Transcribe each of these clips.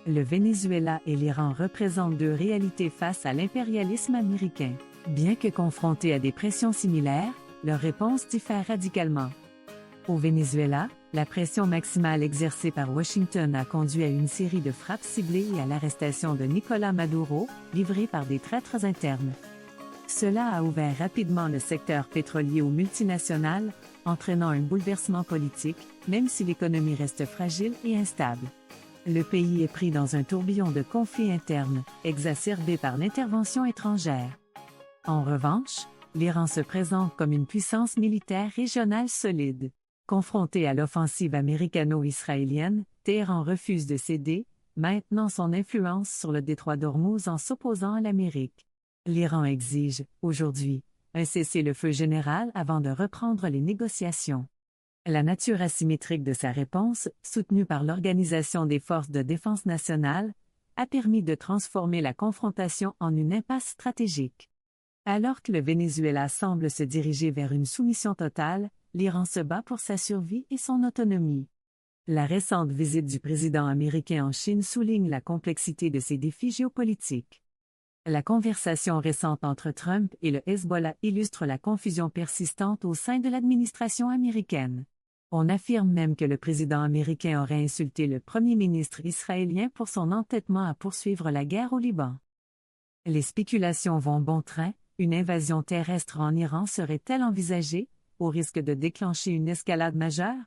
Le Venezuela et l'Iran représentent deux réalités face à l'impérialisme américain. Bien que confrontés à des pressions similaires, leurs réponses diffèrent radicalement. Au Venezuela, la pression maximale exercée par Washington a conduit à une série de frappes ciblées et à l'arrestation de Nicolás Maduro, livrée par des traîtres internes. Cela a ouvert rapidement le secteur pétrolier aux multinationales, entraînant un bouleversement politique, même si l'économie reste fragile et instable. Le pays est pris dans un tourbillon de conflits internes, exacerbé par l'intervention étrangère. En revanche, l'Iran se présente comme une puissance militaire régionale solide. Confronté à l'offensive américano-israélienne, Téhéran refuse de céder, maintenant son influence sur le détroit d'Ormuz en s'opposant à l'Amérique. L'Iran exige, aujourd'hui, un cessez-le-feu général avant de reprendre les négociations. La nature asymétrique de sa réponse, soutenue par l'Organisation des forces de défense nationale, a permis de transformer la confrontation en une impasse stratégique. Alors que le Venezuela semble se diriger vers une soumission totale, l'Iran se bat pour sa survie et son autonomie. La récente visite du président américain en Chine souligne la complexité de ces défis géopolitiques. La conversation récente entre Trump et le Hezbollah illustre la confusion persistante au sein de l'administration américaine. On affirme même que le président américain aurait insulté le premier ministre israélien pour son entêtement à poursuivre la guerre au Liban. Les spéculations vont bon train, une invasion terrestre en Iran serait-elle envisagée, au risque de déclencher une escalade majeure?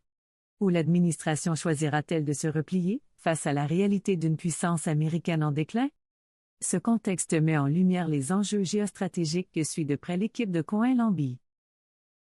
Ou l'administration choisira-t-elle de se replier, face à la réalité d'une puissance américaine en déclin? Ce contexte met en lumière les enjeux géostratégiques que suit de près l'équipe de Cohen-Lambie.